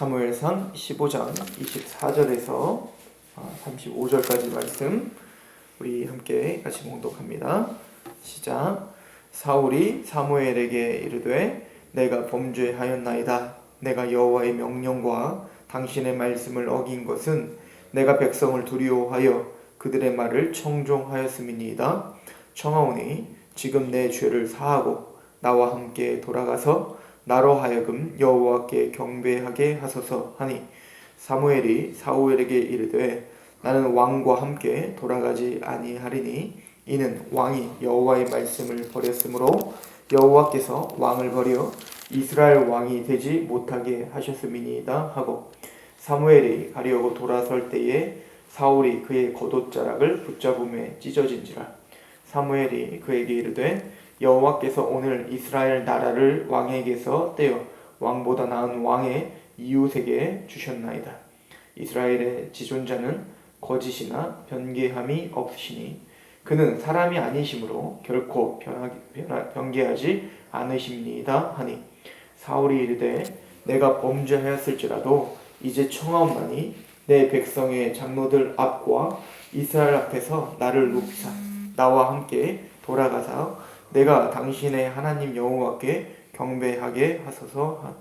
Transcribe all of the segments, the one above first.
사무엘상 15장 24절에서 35절까지 말씀 우리 함께 같이 봉독합니다. 시작. 사울이 사무엘에게 이르되 내가 범죄하였나이다. 내가 여호와의 명령과 당신의 말씀을 어긴 것은 내가 백성을 두려워하여 그들의 말을 청종하였음이니이다. 청하오니 지금 내 죄를 사하고 나와 함께 돌아가서 나로 하여금 여호와께 경배하게 하소서 하니 사무엘이 사울에게 이르되 나는 왕과 함께 돌아가지 아니하리니 이는 왕이 여호와의 말씀을 버렸으므로 여호와께서 왕을 버려 이스라엘 왕이 되지 못하게 하셨음이니이다 하고 사무엘이 가려고 돌아설 때에 사울이 그의 겉옷자락을 붙잡음에 찢어진지라. 사무엘이 그에게 이르되 여호와께서 오늘 이스라엘 나라를 왕에게서 떼어 왕보다 나은 왕의 이웃에게 주셨나이다. 이스라엘의 지존자는 거짓이나 변개함이 없으시니 그는 사람이 아니시므로 결코 변개하지 않으십니다 하니 사울이 이르되 내가 범죄하였을지라도 이제 청하옵나니 내 백성의 장로들 앞과 이스라엘 앞에서 나를 높이사 나와 함께 돌아가사 내가 당신의 하나님 여호와께 경배하게 하소서.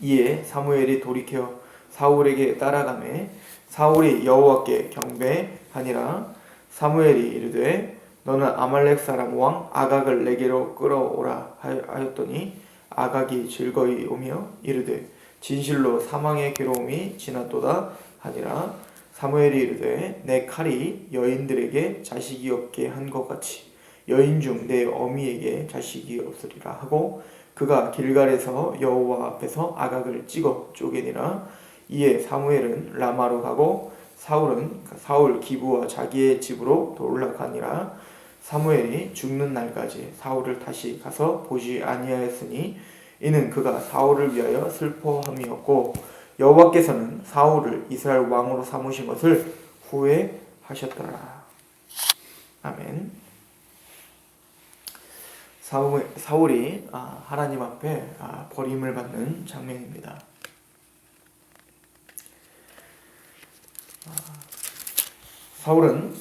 이에 사무엘이 돌이켜 사울에게 따라가매 사울이 여호와께 경배하니라. 사무엘이 이르되 너는 아말렉 사람 왕 아각을 내게로 끌어오라 하였더니 아각이 즐거이 오며 이르되 진실로 사망의 괴로움이 지났도다 하니라. 사무엘이 이르되 내 칼이 여인들에게 자식이 없게 한 것 같이 여인 중 내 어미에게 자식이 없으리라 하고 그가 길갈에서 여호와 앞에서 아각을 찍어 쪼개니라. 이에 사무엘은 라마로 가고 사울 기부와 자기의 집으로 올라가니라. 사무엘이 죽는 날까지 사울을 다시 가서 보지 아니하였으니 이는 그가 사울을 위하여 슬퍼함이었고 여호와께서는 사울을 이스라엘 왕으로 삼으신 것을 후회하셨더라. 아멘. 사울이 하나님 앞에 버림을 받는 장면입니다. 사울은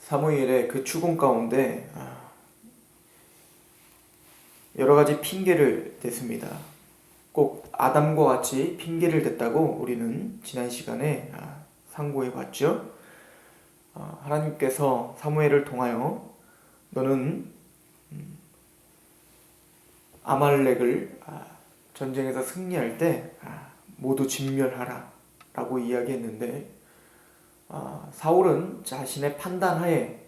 사무엘의 그 추궁 가운데 여러 가지 핑계를 댔습니다. 꼭 아담과 같이 핑계를 댔다고 우리는 지난 시간에 상고해 봤죠. 하나님께서 사무엘을 통하여 너는 아말렉을 전쟁에서 승리할 때 모두 진멸하라 라고 이야기했는데 사울은 자신의 판단하에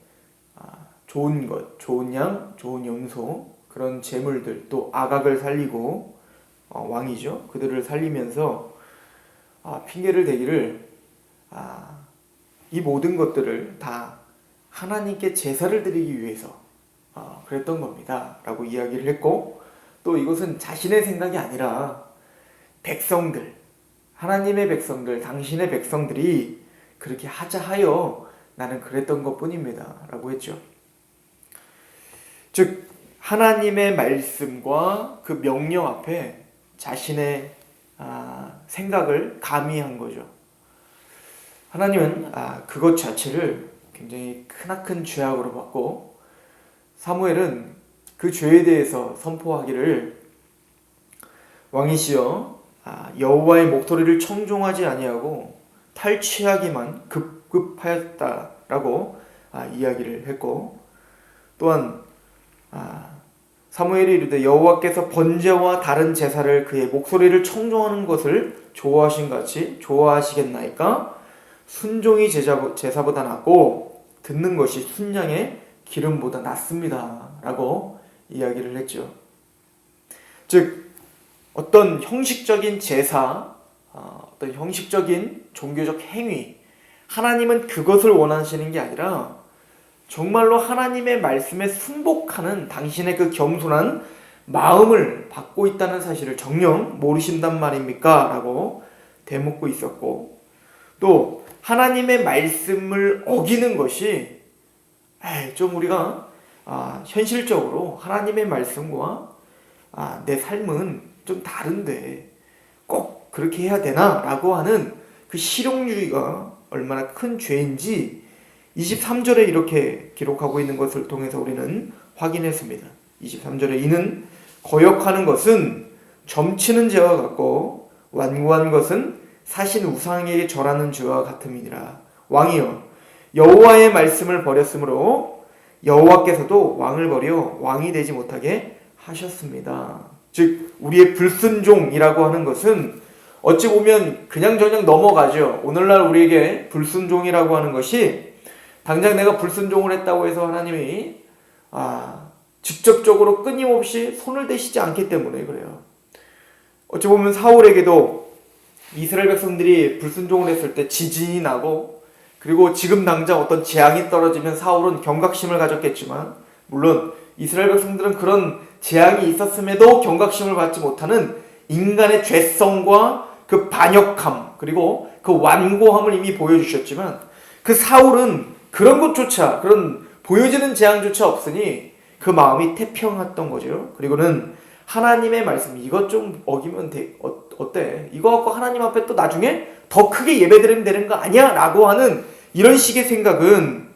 좋은 것, 좋은 양, 좋은 염소 그런 재물들 또 아각을 살리고 왕이죠. 그들을 살리면서 핑계를 대기를 이 모든 것들을 다 하나님께 제사를 드리기 위해서 그랬던 겁니다 라고 이야기를 했고 또 이것은 자신의 생각이 아니라 백성들, 하나님의 백성들, 당신의 백성들이 그렇게 하자 하여 나는 그랬던 것 뿐입니다 라고 했죠. 즉 하나님의 말씀과 그 명령 앞에 자신의 생각을 가미한 거죠. 하나님은 그것 자체를 굉장히 크나큰 죄악으로 봤고 사무엘은 그 죄에 대해서 선포하기를 왕이시여 여호와의 목소리를 청종하지 아니하고 탈취하기만 급급하였다라고 이야기를 했고 또한 사무엘이 이르되 여호와께서 번제와 다른 제사를 그의 목소리를 청종하는 것을 좋아하신 같이 좋아하시겠나이까? 순종이 제사보다 낫고 듣는 것이 순양의 기름보다 낫습니다 라고 이야기를 했죠. 즉 어떤 형식적인 제사, 어떤 형식적인 종교적 행위, 하나님은 그것을 원하시는 게 아니라 정말로 하나님의 말씀에 순복하는 당신의 그 겸손한 마음을 받고 있다는 사실을 정녕 모르신단 말입니까? 라고 되묻고 있었고 또 하나님의 말씀을 어기는 것이 좀 우리가 현실적으로 하나님의 말씀과 내 삶은 좀 다른데 꼭 그렇게 해야 되나? 라고 하는 그 실용주의가 얼마나 큰 죄인지 23절에 이렇게 기록하고 있는 것을 통해서 우리는 확인했습니다. 23절에 이는 거역하는 것은 점치는 죄와 같고 완고한 것은 사신 우상에게 절하는 죄와 같음이니라. 왕이여 여호와의 말씀을 버렸으므로 여호와께서도 왕을 버려 왕이 되지 못하게 하셨습니다. 즉 우리의 불순종이라고 하는 것은 어찌 보면 그냥저냥 넘어가죠. 오늘날 우리에게 불순종이라고 하는 것이 당장 내가 불순종을 했다고 해서 하나님이 직접적으로 끊임없이 손을 대시지 않기 때문에 그래요. 어찌 보면 사울에게도 이스라엘 백성들이 불순종을 했을 때 지진이 나고, 그리고 지금 당장 어떤 재앙이 떨어지면 사울은 경각심을 가졌겠지만, 물론 이스라엘 백성들은 그런 재앙이 있었음에도 경각심을 받지 못하는 인간의 죄성과 그 반역함, 그리고 그 완고함을 이미 보여주셨지만, 그 사울은 그런 것조차, 그런 보여지는 재앙조차 없으니 그 마음이 태평했던 거죠. 그리고는 하나님의 말씀, 이것 좀 어기면 어때? 이거 갖고 하나님 앞에 또 나중에 더 크게 예배드리면 되는 거 아니야? 라고 하는 이런 식의 생각은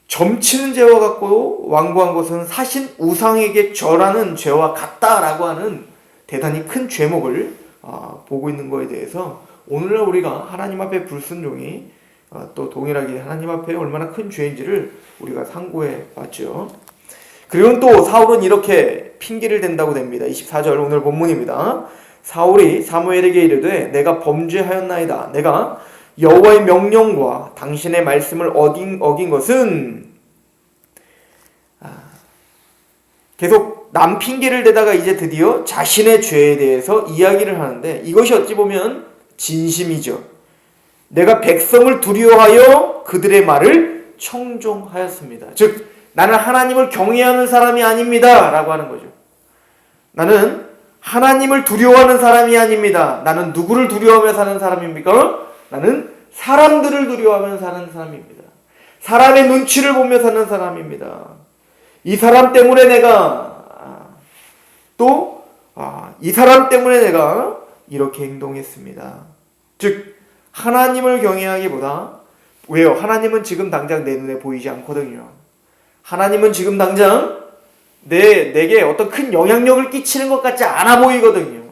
점치는 죄와 같고 완고한 것은 사신 우상에게 절하는 죄와 같다라고 하는 대단히 큰 죄목을 보고 있는 거에 대해서 오늘날 우리가 하나님 앞에 불순종이 또 동일하게 하나님 앞에 얼마나 큰 죄인지를 우리가 상고해 봤죠. 그리고 또 사울은 이렇게 핑계를 댄다고 됩니다. 24절 오늘 본문입니다. 사울이 사무엘에게 이르되 내가 범죄하였나이다. 내가 여호와의 명령과 당신의 말씀을 어긴 것은, 계속 남 핑계를 대다가 이제 드디어 자신의 죄에 대해서 이야기를 하는데, 이것이 어찌 보면 진심이죠. 내가 백성을 두려워하여 그들의 말을 청종하였습니다. 즉 나는 하나님을 경외하는 사람이 아닙니다 라고 하는 거죠. 나는 하나님을 두려워하는 사람이 아닙니다. 나는 누구를 두려워하며 사는 사람입니까? 나는 사람들을 두려워하며 사는 사람입니다. 사람의 눈치를 보며 사는 사람입니다. 이 사람 때문에 내가 이 사람 때문에 내가 이렇게 행동했습니다. 즉 하나님을 경외하기보다, 왜요? 하나님은 지금 당장 내 눈에 보이지 않거든요. 하나님은 지금 당장 내게 어떤 큰 영향력을 끼치는 것 같지 않아 보이거든요.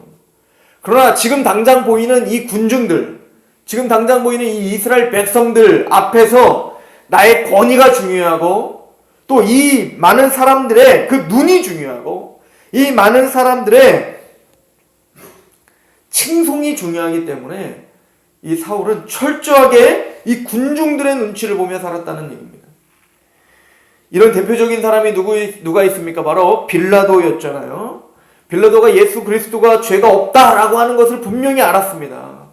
그러나 지금 당장 보이는 이 군중들, 지금 당장 보이는 이 이스라엘 백성들 앞에서 나의 권위가 중요하고, 또 이 많은 사람들의 그 눈이 중요하고, 이 많은 사람들의 칭송이 중요하기 때문에 이 사울은 철저하게 이 군중들의 눈치를 보며 살았다는 얘기입니다. 이런 대표적인 사람이 누가 있습니까? 바로 빌라도였잖아요. 빌라도가 예수 그리스도가 죄가 없다라고 하는 것을 분명히 알았습니다.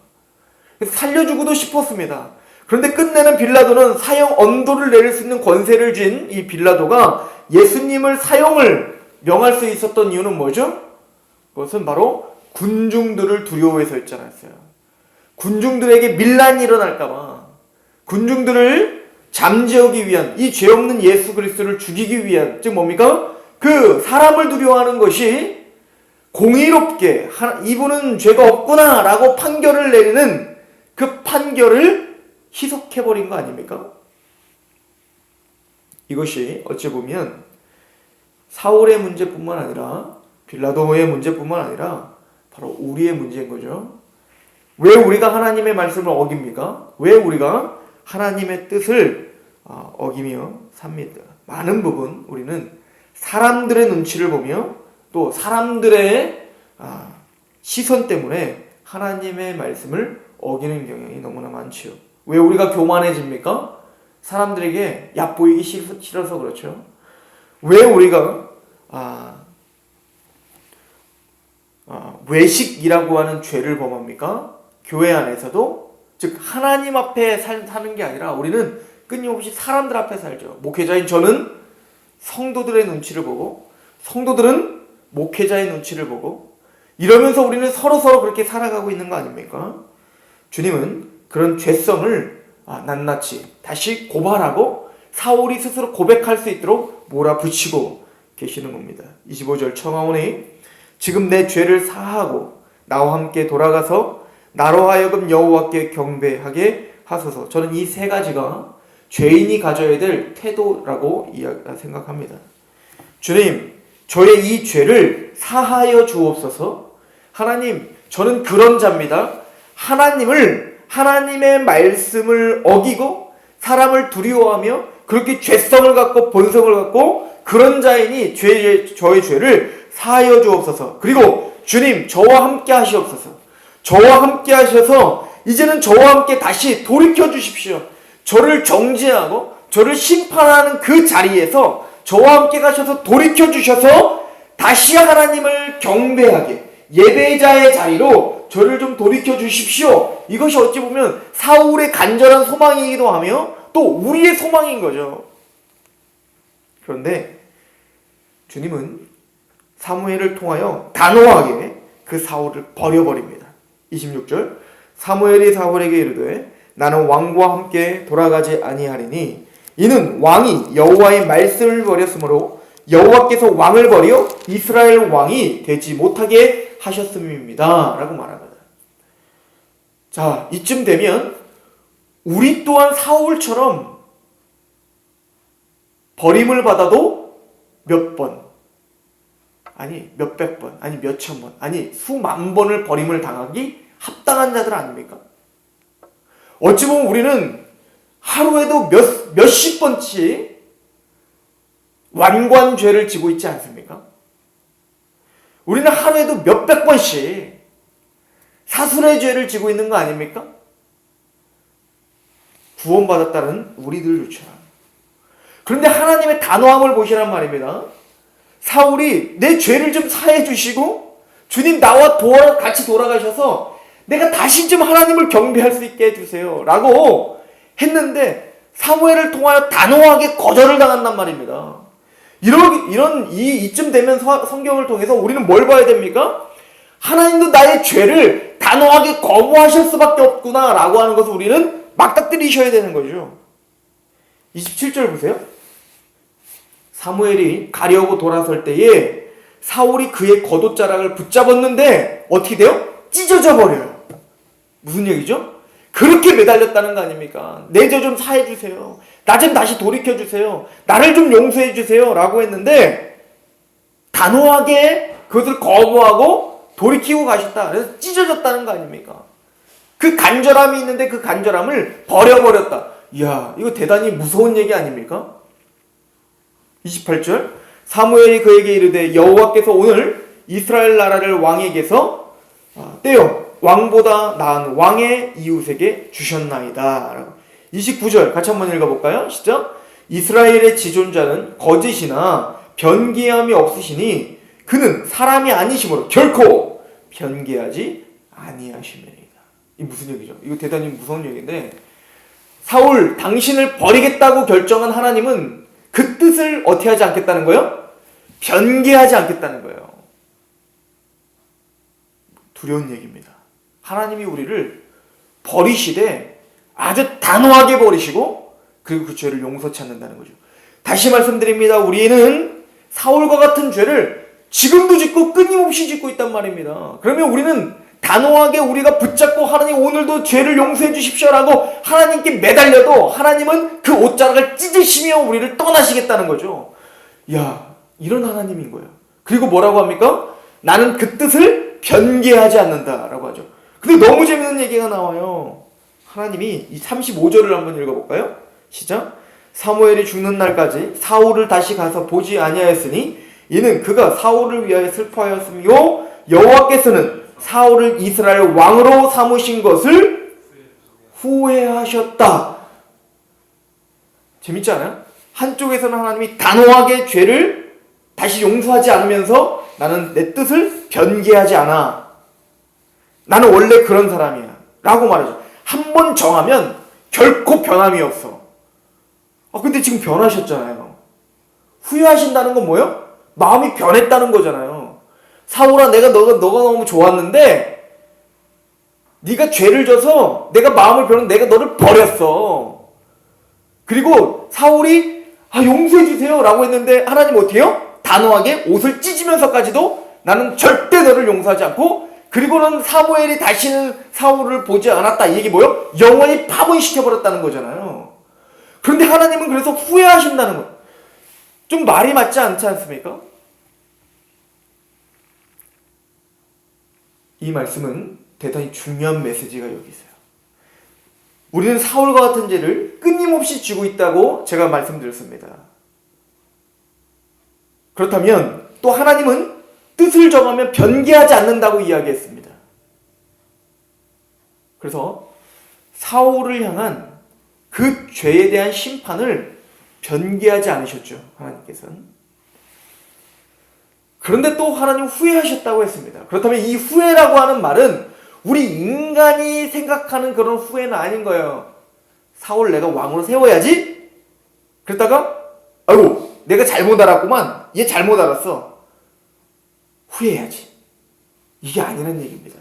그래서 살려주고도 싶었습니다. 그런데 끝내는 빌라도는 사형 언도를 내릴 수 있는 권세를 쥔 이 빌라도가 예수님을 사형을 명할 수 있었던 이유는 뭐죠? 그것은 바로 군중들을 두려워해서였잖아요. 군중들에게 밀란이 일어날까봐, 군중들을 잠재우기 위한, 이 죄 없는 예수 그리스도를 죽이기 위한, 즉 뭡니까? 그 사람을 두려워하는 것이 공의롭게 이분은 죄가 없구나 라고 판결을 내리는 그 판결을 희석해버린 거 아닙니까? 이것이 어찌 보면 사울의 문제뿐만 아니라 빌라도의 문제뿐만 아니라 바로 우리의 문제인 거죠. 왜 우리가 하나님의 말씀을 어깁니까? 왜 우리가 하나님의 뜻을 어기며 삽니다? 많은 부분 우리는 사람들의 눈치를 보며 또 사람들의 시선 때문에 하나님의 말씀을 어기는 경향이 너무나 많지요. 왜 우리가 교만해집니까? 사람들에게 얕보이기 싫어서 그렇죠. 왜 우리가 외식이라고 하는 죄를 범합니까? 교회 안에서도, 즉 하나님 앞에 사는 게 아니라 우리는 끊임없이 사람들 앞에 살죠. 목회자인 저는 성도들의 눈치를 보고, 성도들은 목회자의 눈치를 보고, 이러면서 우리는 서로 그렇게 살아가고 있는 거 아닙니까? 주님은 그런 죄성을 낱낱이 다시 고발하고 사울이 스스로 고백할 수 있도록 몰아붙이고 계시는 겁니다. 25절 청하오니 지금 내 죄를 사하고 나와 함께 돌아가서 나로 하여금 여호와께 경배하게 하소서. 저는 이 세 가지가 죄인이 가져야 될 태도라고 생각합니다. 주님, 저의 이 죄를 사하여 주옵소서. 하나님, 저는 그런 자입니다. 하나님의 말씀을 어기고 사람을 두려워하며 그렇게 죄성을 갖고 본성을 갖고 그런 자이니 저의 죄를 사하여 주옵소서. 그리고 주님, 저와 함께 하시옵소서. 저와 함께 하셔서 이제는 저와 함께 다시 돌이켜 주십시오. 저를 정죄하고 저를 심판하는 그 자리에서 저와 함께 가셔서 돌이켜 주셔서 다시 하나님을 경배하게 예배자의 자리로 저를 좀 돌이켜 주십시오. 이것이 어찌 보면 사울의 간절한 소망이기도 하며 또 우리의 소망인 거죠. 그런데 주님은 사무엘을 통하여 단호하게 그 사울을 버려버립니다. 26절, 사무엘이 사울에게 이르되 나는 왕과 함께 돌아가지 아니하리니 이는 왕이 여호와의 말씀을 버렸으므로 여호와께서 왕을 버려 이스라엘 왕이 되지 못하게 하셨음입니다. 라고 말합니다. 자, 이쯤 되면 우리 또한 사울처럼 버림을 받아도 몇 번, 아니 몇백 번, 아니 몇천 번, 아니 수만 번을 버림을 당하기 합당한 자들 아닙니까? 어찌 보면 우리는 하루에도 몇십 번씩 완관죄를 지고 있지 않습니까? 우리는 하루에도 몇백 번씩 사술의 죄를 지고 있는 거 아닙니까? 구원받았다는 우리들조차. 그런데 하나님의 단호함을 보시란 말입니다. 사울이 내 죄를 좀 사해 주시고 주님 나와 같이 돌아가셔서 내가 다시 좀 하나님을 경배할 수 있게 해주세요 라고 했는데 사무엘을 통하여 단호하게 거절을 당한단 말입니다. 이쯤 되면 성경을 통해서 우리는 뭘 봐야 됩니까? 하나님도 나의 죄를 단호하게 거부하실 수밖에 없구나 라고 하는 것을 우리는 맞닥뜨리셔야 되는 거죠. 27절 보세요. 사무엘이 가려고 돌아설 때에 사울이 그의 겉옷자락을 붙잡았는데 어떻게 돼요? 찢어져 버려요. 무슨 얘기죠? 그렇게 매달렸다는 거 아닙니까? 내 죄 좀 사해 주세요. 나 좀 다시 돌이켜 주세요. 나를 좀 용서해 주세요. 라고 했는데 단호하게 그것을 거부하고 돌이키고 가셨다. 그래서 찢어졌다는 거 아닙니까? 그 간절함이 있는데 그 간절함을 버려버렸다. 이야, 이거 대단히 무서운 얘기 아닙니까? 28절, 사무엘이 그에게 이르되 여호와께서 오늘 이스라엘 나라를 왕에게서 떼어 왕보다 나은 왕의 이웃에게 주셨나이다. 29절 같이 한번 읽어볼까요? 시작. 이스라엘의 지존자는 거짓이나 변개함이 없으시니 그는 사람이 아니심으로 결코 변개하지 아니하심이니이다. 이 무슨 얘기죠? 이거 대단히 무서운 얘기인데 사울 당신을 버리겠다고 결정한 하나님은 그 뜻을 어떻게 하지 않겠다는 거예요? 변개하지 않겠다는 거예요. 두려운 얘기입니다. 하나님이 우리를 버리시되 아주 단호하게 버리시고 그리고 그 죄를 용서치 않는다는 거죠. 다시 말씀드립니다. 우리는 사울과 같은 죄를 지금도 짓고 끊임없이 짓고 있단 말입니다. 그러면 우리는 단호하게 우리가 붙잡고 하나님 오늘도 죄를 용서해 주십시오라고 하나님께 매달려도 하나님은 그 옷자락을 찢으시며 우리를 떠나시겠다는 거죠. 이야, 이런 하나님인 거예요. 그리고 뭐라고 합니까? 나는 그 뜻을 변개하지 않는다라고 하죠. 근데 너무 재밌는 얘기가 나와요. 하나님이 이 35절을 한번 읽어볼까요? 시작. 사무엘이 죽는 날까지 사울을 다시 가서 보지 아니하였으니 이는 그가 사울을 위하여 슬퍼하였으며 여호와께서는 사울을 이스라엘 왕으로 삼으신 것을 후회하셨다. 재밌지 않아요? 한쪽에서는 하나님이 단호하게 죄를 다시 용서하지 않으면서 나는 내 뜻을 변개하지 않아. 나는 원래 그런 사람이야 라고 말하죠. 한 번 정하면 결코 변함이 없어. 근데 지금 변하셨잖아요. 후회하신다는 건 뭐예요? 마음이 변했다는 거잖아요. 사울아, 너가 너무 좋았는데 네가 죄를 져서 내가 마음을 변한 내가 너를 버렸어. 그리고 사울이 용서해 주세요 라고 했는데 하나님 어떻게 해요? 단호하게 옷을 찢으면서까지도 나는 절대 너를 용서하지 않고 그리고는 사무엘이 다시는 사울을 보지 않았다. 이 얘기 뭐요? 영원히 파문시켜버렸다는 거잖아요. 그런데 하나님은 그래서 후회하신다는 거예요. 좀 말이 맞지 않지 않습니까? 이 말씀은 대단히 중요한 메시지가 여기 있어요. 우리는 사울과 같은 죄를 끊임없이 지고 있다고 제가 말씀드렸습니다. 그렇다면 또 하나님은 뜻을 정하면 변개하지 않는다고 이야기했습니다. 그래서 사울을 향한 그 죄에 대한 심판을 변개하지 않으셨죠. 하나님께서는. 그런데 또 하나님 후회하셨다고 했습니다. 그렇다면 이 후회라고 하는 말은 우리 인간이 생각하는 그런 후회는 아닌 거예요. 사울 내가 왕으로 세워야지? 그랬다가 아이고 내가 잘못 알았구만. 얘 잘못 알았어. 후회해야지. 이게 아니라는 얘기입니다.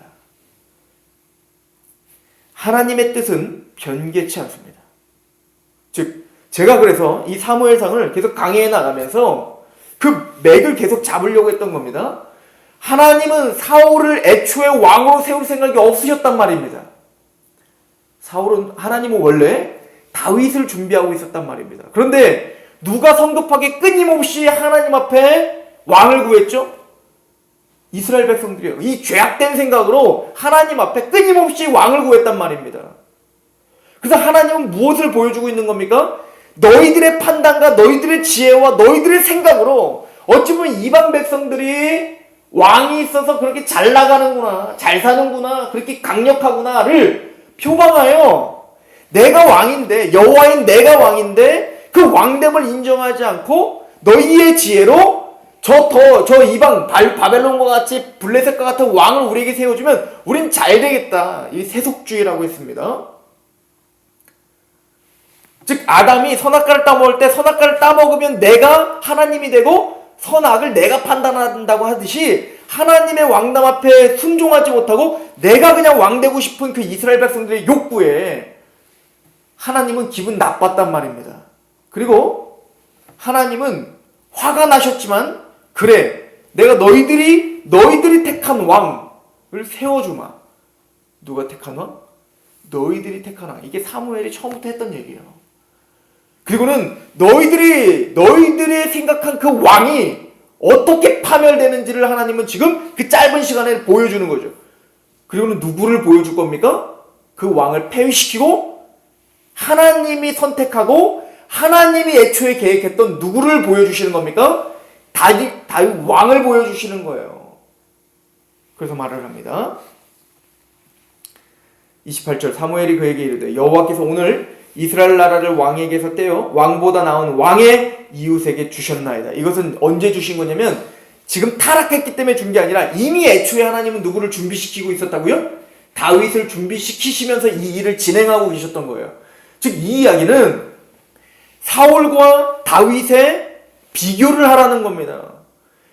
하나님의 뜻은 변개치 않습니다. 즉 제가 그래서 이 사무엘상을 계속 강해해 나가면서 그 맥을 계속 잡으려고 했던 겁니다. 하나님은 사울을 애초에 왕으로 세울 생각이 없으셨단 말입니다. 하나님은 원래 다윗을 준비하고 있었단 말입니다. 그런데 누가 성급하게 끊임없이 하나님 앞에 왕을 구했죠? 이스라엘 백성들이요. 이 죄악된 생각으로 하나님 앞에 끊임없이 왕을 구했단 말입니다. 그래서 하나님은 무엇을 보여주고 있는 겁니까? 너희들의 판단과 너희들의 지혜와 너희들의 생각으로 어찌 보면 이방 백성들이 왕이 있어서 그렇게 잘 나가는구나, 잘 사는구나, 그렇게 강력하구나를 표방하여 내가 왕인데, 여호와인 내가 왕인데 그 왕됨을 인정하지 않고 너희의 지혜로 저 이방 바벨론과 같이 블레셋과 같은 왕을 우리에게 세워주면 우린 잘 되겠다. 이 세속주의라고 했습니다. 즉 아담이 선악과를 따먹을 때 선악과를 따먹으면 내가 하나님이 되고 선악을 내가 판단한다고 하듯이 하나님의 왕담 앞에 순종하지 못하고 내가 그냥 왕 되고 싶은 그 이스라엘 백성들의 욕구에 하나님은 기분 나빴단 말입니다. 그리고 하나님은 화가 나셨지만 그래 내가 너희들이 택한 왕을 세워주마. 누가 택한 왕? 너희들이 택한 왕. 이게 사무엘이 처음부터 했던 얘기예요. 그리고는 너희들이 생각한 그 왕이 어떻게 파멸되는지를 하나님은 지금 그 짧은 시간에 보여주는 거죠. 그리고는 누구를 보여줄 겁니까? 그 왕을 폐위시키고 하나님이 선택하고 하나님이 애초에 계획했던 누구를 보여주시는 겁니까? 다윗 왕을 보여주시는 거예요. 그래서 말을 합니다. 28절 사무엘이 그에게 이르되 여호와께서 오늘 이스라엘 나라를 왕에게서 떼어 왕보다 나은 왕의 이웃에게 주셨나이다. 이것은 언제 주신 거냐면 지금 타락했기 때문에 준 게 아니라 이미 애초에 하나님은 누구를 준비시키고 있었다고요? 다윗을 준비시키시면서 이 일을 진행하고 계셨던 거예요. 즉 이 이야기는 사울과 다윗의 비교를 하라는 겁니다.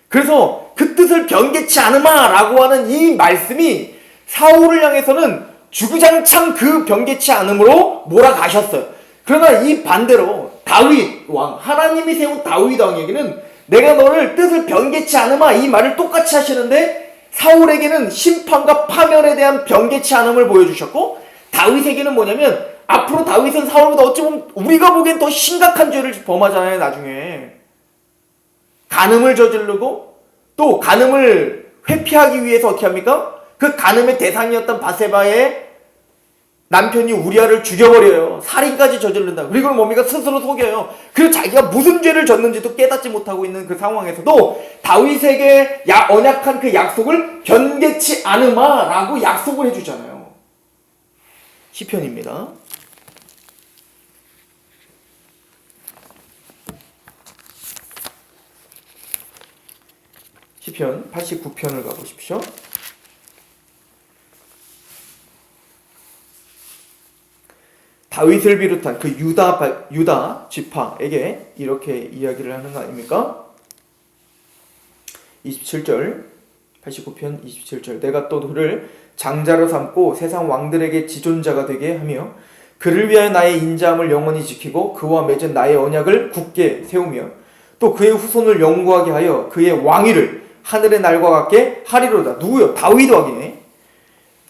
그래서 그 뜻을 변개치 않으마 라고 하는 이 말씀이 사울을 향해서는 주구장창 그 변개치 않음으로 몰아가셨어요. 그러나 이 반대로 다윗 왕, 하나님이 세운 다윗 왕에게는 내가 너를 뜻을 변개치 않으마 이 말을 똑같이 하시는데 사울에게는 심판과 파멸에 대한 변개치 않음을 보여주셨고 다윗에게는 뭐냐면 앞으로 다윗은 사울보다 어찌 보면 우리가 보기엔 더 심각한 죄를 범하잖아요. 나중에 간음을 저지르고 또 간음을 회피하기 위해서 어떻게 합니까? 그 간음의 대상이었던 바세바의 남편이 우리아를 죽여버려요. 살인까지 저지른다. 그리고 뭡니까? 스스로 속여요. 그리고 자기가 무슨 죄를 졌는지도 깨닫지 못하고 있는 그 상황에서도 다윗에게 언약한 그 약속을 변개치 않으마 라고 약속을 해주잖아요. 시편입니다. 시편 89편을 가보십시오. 다윗을 비롯한 그 유다 지파에게 이렇게 이야기를 하는 거 아닙니까? 27절 89편 27절 내가 또 그를 장자로 삼고 세상 왕들에게 지존자가 되게 하며 그를 위하여 나의 인자함을 영원히 지키고 그와 맺은 나의 언약을 굳게 세우며 또 그의 후손을 영구하게 하여 그의 왕위를 하늘의 날과 같게 하리로다. 누구요? 다윗 왕이네.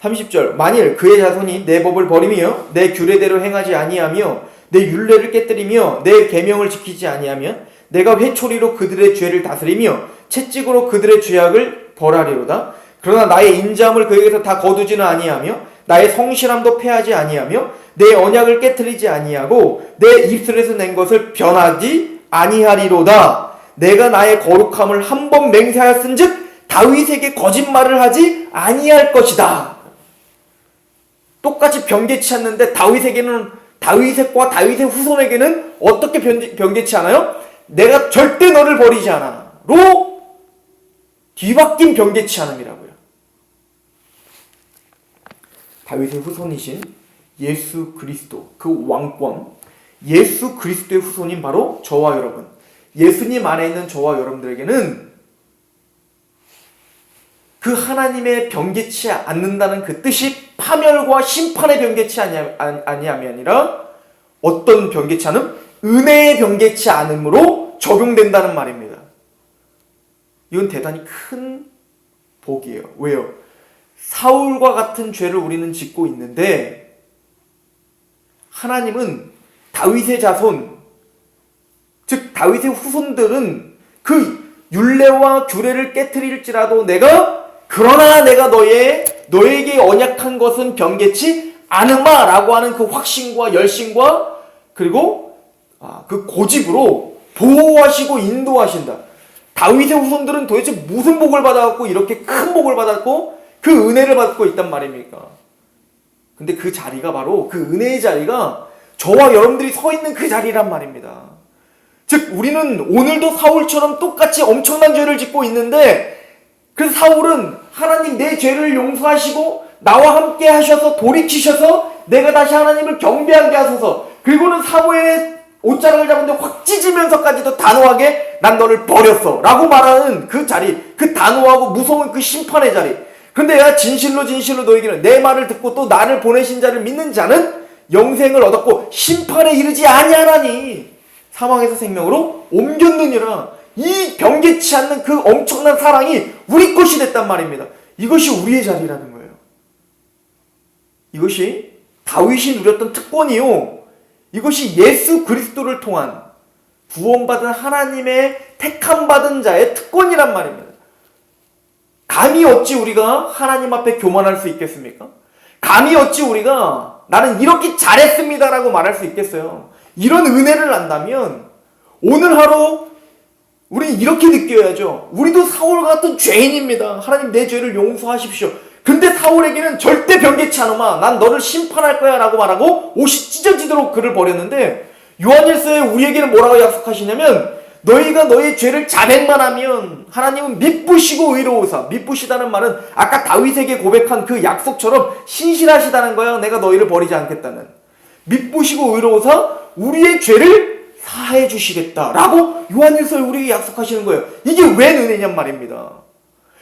30절 만일 그의 자손이 내 법을 버리며 내 규례대로 행하지 아니하며 내 율례를 깨뜨리며 내 계명을 지키지 아니하면 내가 회초리로 그들의 죄를 다스리며 채찍으로 그들의 죄악을 벌하리로다. 그러나 나의 인자함을 그에게서 다 거두지는 아니하며 나의 성실함도 패하지 아니하며 내 언약을 깨뜨리지 아니하고 내 입술에서 낸 것을 변하지 아니하리로다. 내가 나의 거룩함을 한 번 맹세하였은즉 다윗에게 거짓말을 하지 아니할 것이다. 똑같이 변개치 않는데 다윗과 다윗의 후손에게는 어떻게 변개치 않아요? 내가 절대 너를 버리지 않아 로 뒤바뀐 변개치 않음이라고요. 다윗의 후손이신 예수 그리스도, 그 왕권, 예수 그리스도의 후손인 바로 저와 여러분, 예수님 안에 있는 저와 여러분들에게는 그 하나님의 변개치 않는다는 그 뜻이 파멸과 심판의 변개치 아니함이 아니라 어떤 변개치 않음? 은혜의 변개치 않음으로 적용된다는 말입니다. 이건 대단히 큰 복이에요. 왜요? 사울과 같은 죄를 우리는 짓고 있는데 하나님은 다윗의 자손, 즉 다윗의 후손들은 그 율례와 규례를 깨트릴지라도 그러나 내가 너에게 언약한 것은 변개치 않으마 라고 하는 그 확신과 열심과 그리고 그 고집으로 보호하시고 인도하신다. 다윗의 후손들은 도대체 무슨 복을 받아갖고 이렇게 큰 복을 받았고 그 은혜를 받고 있단 말입니까? 근데 그 자리가 바로 그 은혜의 자리가 저와 여러분들이 서 있는 그 자리란 말입니다. 즉 우리는 오늘도 사울처럼 똑같이 엄청난 죄를 짓고 있는데 그래서 사울은 하나님 내 죄를 용서하시고 나와 함께 하셔서 돌이키셔서 내가 다시 하나님을 경배하게 하소서. 그리고는 사무엘의 옷자락을 잡았는데 확 찢으면서까지도 단호하게 난 너를 버렸어 라고 말하는 그 자리, 그 단호하고 무서운 그 심판의 자리. 근데 내가 진실로 너에게는 내 말을 듣고 또 나를 보내신 자를 믿는 자는 영생을 얻었고 심판에 이르지 아니하나니 사망에서 생명으로 옮겼느니라. 이 변개치 않는 그 엄청난 사랑이 우리 것이 됐단 말입니다. 이것이 우리의 자리라는 거예요. 이것이 다윗이 누렸던 특권이요, 이것이 예수 그리스도를 통한 구원받은 하나님의 택함받은 자의 특권이란 말입니다. 감히 어찌 우리가 하나님 앞에 교만할 수 있겠습니까? 감히 어찌 우리가 나는 이렇게 잘했습니다라고 말할 수 있겠어요? 이런 은혜를 안다면 오늘 하루 우리는 이렇게 느껴야죠. 우리도 사울 같은 죄인입니다. 하나님 내 죄를 용서하십시오. 근데 사울에게는 절대 변개치 않으마 난 너를 심판할 거야 라고 말하고 옷이 찢어지도록 그를 버렸는데 요한일서에 우리에게는 뭐라고 약속하시냐면 너희가 너희 죄를 자백만 하면 하나님은 미쁘시고 의로우사. 미쁘시다는 말은 아까 다윗에게 고백한 그 약속처럼 신실하시다는 거야. 내가 너희를 버리지 않겠다는. 미쁘시고 의로우사 우리의 죄를 사해 주시겠다라고 요한일서에 우리에게 약속하시는 거예요. 이게 왜 은혜냔 말입니다.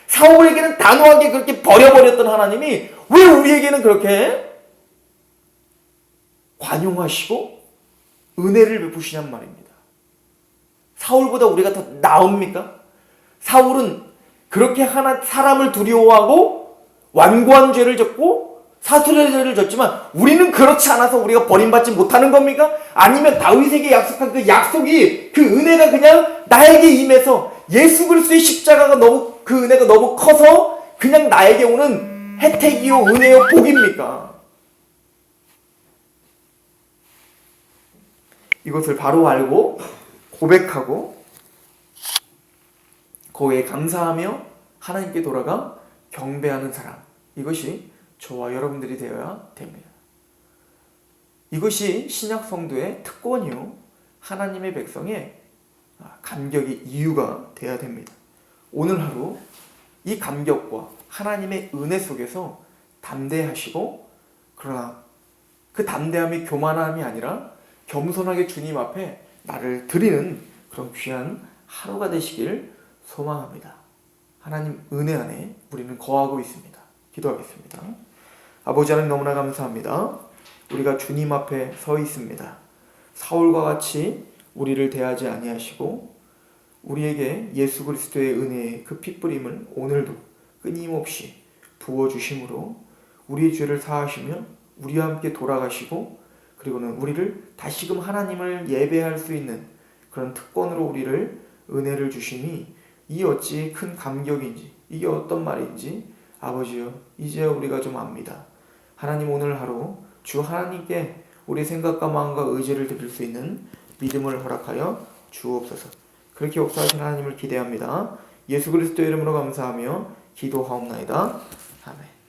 사울에게는 단호하게 그렇게 버려버렸던 하나님이 왜 우리에게는 그렇게 관용하시고 은혜를 베푸시냔 말입니다. 사울보다 우리가 더 나읍니까? 사울은 그렇게 사람을 두려워하고 완고한 죄를 졌고 사투리의 죄를 졌지만 우리는 그렇지 않아서 우리가 버림받지 못하는 겁니까? 아니면 다윗에게 약속한 그 약속이 그 은혜가 그냥 나에게 임해서 예수 그리스도의 십자가가 그 은혜가 너무 커서 그냥 나에게 오는 혜택이요 은혜요 복입니까? 이것을 바로 알고 고백하고 거기에 감사하며 하나님께 돌아가 경배하는 사람, 이것이 저와 여러분들이 되어야 됩니다. 이것이 신약 성도의 특권이요 하나님의 백성의 감격의 이유가 되어야 됩니다. 오늘 하루 이 감격과 하나님의 은혜 속에서 담대하시고, 그러나 그 담대함이 교만함이 아니라 겸손하게 주님 앞에 나를 드리는 그런 귀한 하루가 되시길 소망합니다. 하나님 은혜 안에 우리는 거하고 있습니다. 기도하겠습니다. 아버지 하나님 너무나 감사합니다. 우리가 주님 앞에 서 있습니다. 사울과 같이 우리를 대하지 아니하시고 우리에게 예수 그리스도의 은혜의 그 핏뿌림을 오늘도 끊임없이 부어주심으로 우리의 죄를 사하시며 우리와 함께 돌아가시고 그리고는 우리를 다시금 하나님을 예배할 수 있는 그런 특권으로 우리를 은혜를 주심이 이 어찌 큰 감격인지 이게 어떤 말인지 아버지여 이제 우리가 좀 압니다. 하나님 오늘 하루 주 하나님께 우리 생각과 마음과 의지를 드릴 수 있는 믿음을 허락하여 주옵소서. 그렇게 역사하신 하나님을 기대합니다. 예수 그리스도의 이름으로 감사하며 기도하옵나이다. 아멘.